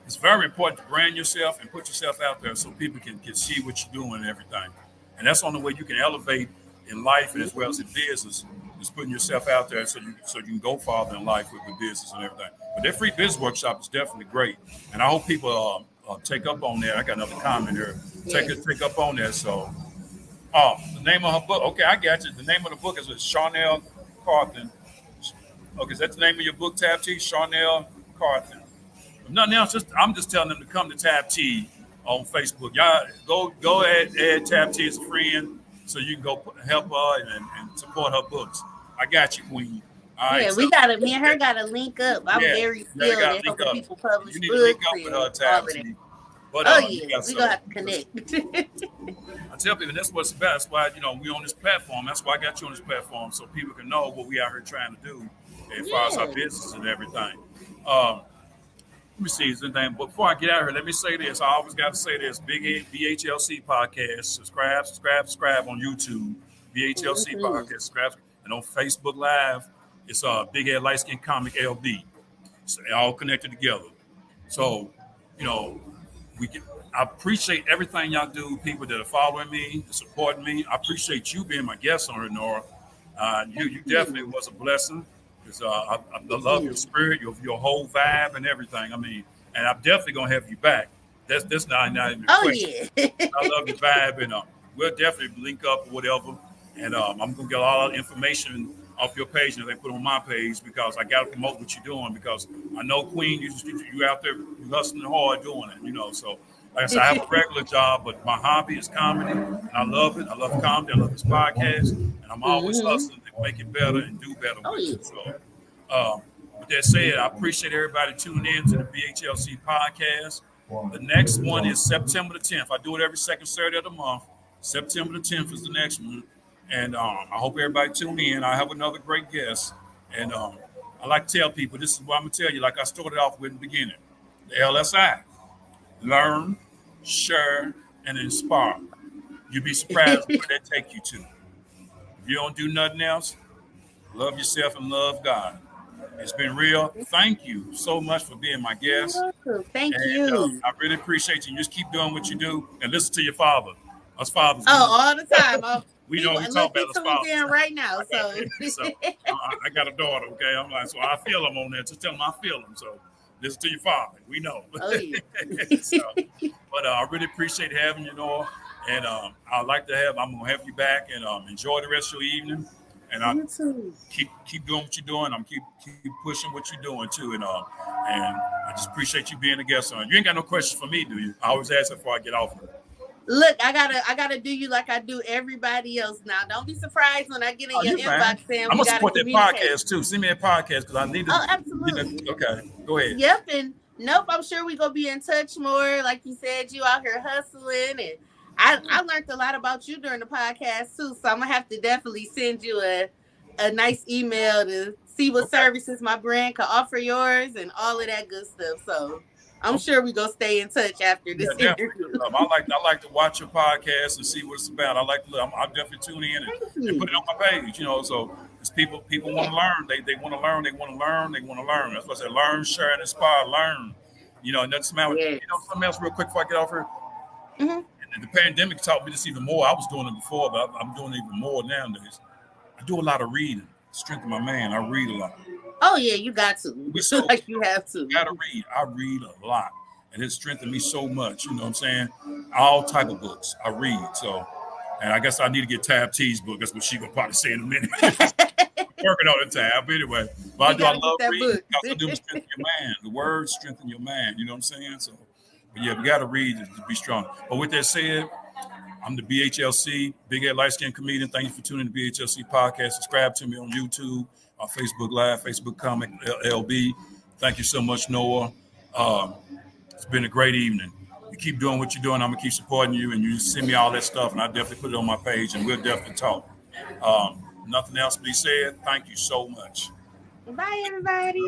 it's very important to brand yourself and put yourself out there so people can see what you're doing and everything. And that's the only way you can elevate in life and as well as in business, is putting yourself out there so you can go farther in life with business and everything. But that free business workshop is definitely great. And I hope people take up on that. I got another comment here. Take up on that. So the name of her book. Okay, I got you. The name of the book is Charnel Carthen. Okay, is that the name of your book, Tab T? Charnel Carthen. If nothing else, I'm just telling them to come to Tab T on Facebook. Y'all go add Tab T as a friend so you can go help her and support her books. I got you, Queen. All right, yeah, me and her got to link up. I'm very skilled at helping people publish books. You need to link up with her, Tab T. But, we gonna have to connect. I tell people that's what's about. That's why we on this platform. That's why I got you on this platform so people can know what we out here trying to do as far as our business and everything. Let me see if there's anything. But before I get out of here, let me say this. I always got to say this. BHLC podcast. Subscribe on YouTube. BHLC podcast. Subscribe. And on Facebook Live, it's Big Ed Light Skin Comic LB. So they're all connected together. So, I appreciate everything y'all do. People that are following me, supporting me. I appreciate you being my guest on here, Nora. You definitely was a blessing. Because I love your spirit, your whole vibe and everything. I mean, and I'm definitely gonna have you back. That's not even a question. Yeah. I love your vibe, and we'll definitely link up or whatever. And I'm gonna get all the information off your page and they put on my page because I gotta promote what you're doing because I know Queen, you out there hustling hard doing it, So like I said, I have a regular job, but my hobby is comedy, and I love it. I love comedy. I love this podcast, and I'm always hustling to make it better and do better with it. So, with that said, I appreciate everybody tuning in to the BHLC podcast. The next one is September the 10th. I do it every second Saturday of the month. September the 10th is the next one, and I hope everybody tune in. I have another great guest, and I like to tell people this is what I'm gonna tell you. Like I started off with in the beginning, the LSI. Learn, share, and inspire. You'd be surprised where that take you to. If you don't do nothing else, love yourself and love God. It's been real. Thank you so much for being my guest. Thank you. I really appreciate you. Just keep doing what you do and listen to your father. Us fathers. All the time. We talk about us fathers right now. I got a daughter. Okay, I'm like, so I feel him on that. Just tell him I feel him. So. Listen to your father. We know. Oh, yeah. But I really appreciate having you, Noah. And I'm going to have you back and enjoy the rest of your evening. And I keep doing what you're doing. I'm keep pushing what you're doing too. And I just appreciate you being a guest on. You ain't got no questions for me, do you? I always ask before I get off. Look, I gotta do you like I do everybody else now. Don't be surprised when I get in your inbox saying I'm gonna support that podcast too. Send me a podcast because I need to. Oh, absolutely. Okay, go ahead. Yep, and nope, I'm sure we gonna be in touch more. Like you said, you out here hustling, and I learned a lot about you during the podcast too. So I'm gonna have to definitely send you a nice email to see what services my brand can offer yours and all of that good stuff. So. I'm sure we're gonna stay in touch after this interview. I like to watch your podcast and see what it's about. I'll definitely tune in and put it on my page, so it's people want to learn. They want to learn, they want to learn. That's what I said, learn, share, and inspire, learn. And that's something else real quick before I get off here. And the pandemic taught me this even more. I was doing it before, but I'm doing it even more nowadays. I do a lot of reading. Strengthen my man. I read a lot. Oh yeah, you got to. Like you have to. Gotta read. I read a lot, and it strengthened me so much. You know what I'm saying? All type of books I read. So, and I guess I need to get Tab T's book. That's what she gonna probably say in a minute. Working on the tab anyway. But I love reading because I do strengthen your man. The words strengthen your man. You know what I'm saying? So, but yeah, we gotta read to be strong. But with that said, I'm the BHLC, Big Head Light Skin Comedian. Thank you for tuning in to the BHLC podcast. Subscribe to me on YouTube, on Facebook Live, Facebook Comic, LB. Thank you so much, Noah. It's been a great evening. You keep doing what you're doing. I'm going to keep supporting you, and you send me all that stuff, and I definitely put it on my page, and we'll definitely talk. Nothing else to be said. Thank you so much. Bye, everybody.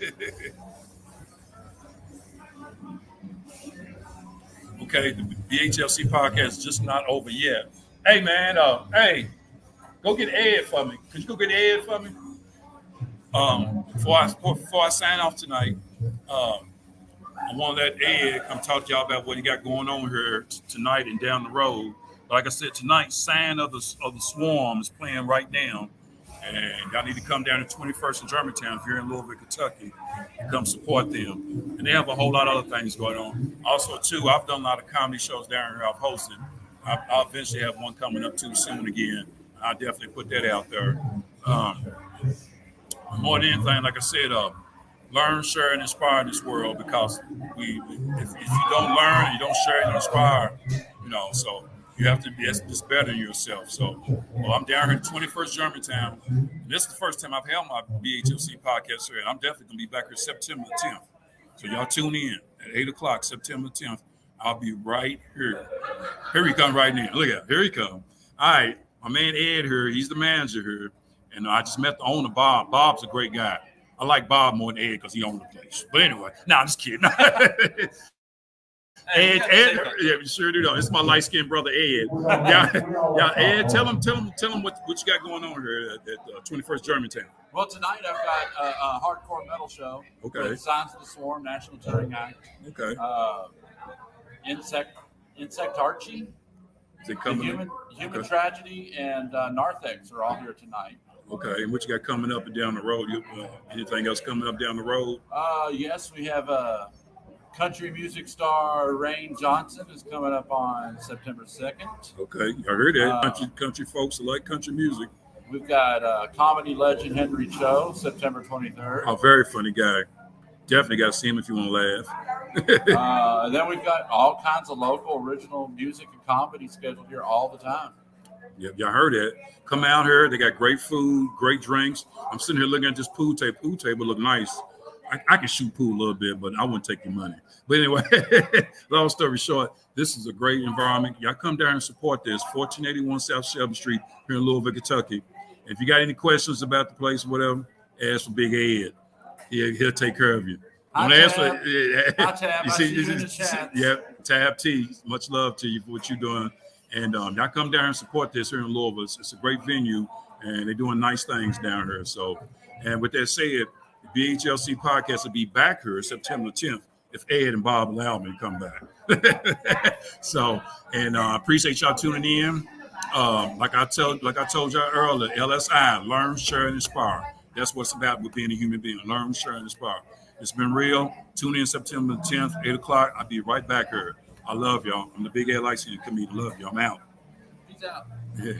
Bye-bye. Okay, the BHLC podcast is just not over yet. Hey, man, go get Ed for me. Could you go get Ed for me? Before I sign off tonight, I want to let Ed come talk to y'all about what he got going on here tonight and down the road. But like I said, tonight, Sign of the Swarm is playing right now. And y'all need to come down to 21st in Germantown if you're in Louisville, Kentucky, and come support them. And they have a whole lot of other things going on. Also, too, I've done a lot of comedy shows down here I've hosted. I'll eventually have one coming up too soon again. I'll definitely put that out there. More than anything, like I said, learn, share, and inspire in this world because if you don't learn, you don't share and inspire, so you have to be just better yourself. So, I'm down here in 21st Germantown. And this is the first time I've held my BHLC podcast here, and I'm definitely going to be back here September 10th. So y'all tune in at 8 o'clock, September 10th. I'll be right here. Here he come right now. Look at him. Here he come. All right. My man Ed here. He's the manager here. And I just met the owner, Bob. Bob's a great guy. I like Bob more than Ed because he owned the place. But anyway, I'm just kidding. Ed, yeah, we sure do. It's my light-skinned brother, Ed. Yeah, Ed, tell him what you got going on here at 21st Germantown. Well, tonight I've got a hardcore metal show. Okay. With Signs of the Swarm, National Touring Act. Okay. Insectarchy. Is it coming? Human Tragedy and Narthex are all here tonight. Okay, and what you got coming up and down the road? Anything else coming up down the road? Yes, we have country music star Rain Johnson is coming up on September 2nd. Okay, I heard that. Country folks like country music. We've got comedy legend Henry Cho, September 23rd. Oh, very funny guy. Definitely got to see him if you want to laugh. And then we've got all kinds of local original music and comedy scheduled here all the time. Yeah, y'all heard that. Come out here. They got great food, great drinks. I'm sitting here looking at this pool table. Pool table look nice. I can shoot pool a little bit, but I wouldn't take your money. But anyway, long story short, this is a great environment. Y'all come down and support this. 1481 South Shelby Street here in Louisville, Kentucky. If you got any questions about the place or whatever, ask for Big Ed. He'll take care of you. Tab. I see you in the chat. Yep, Tab T. Much love to you for what you're doing. And y'all come down and support this here in Louisville. It's a great venue, and they're doing nice things down here. So, and with that said, the BHLC podcast will be back here September 10th if Ed and Bob allow me to come back. So, and appreciate y'all tuning in. Like I told y'all earlier, LSI, learn, share, and inspire. That's what's about with being a human being. Learn, share, and inspire. It's been real. Tune in September 10th, 8 o'clock. I'll be right back here. I love y'all. I'm the Big Head Light Skin Comedian. Love y'all. I'm out. Peace out. Yeah.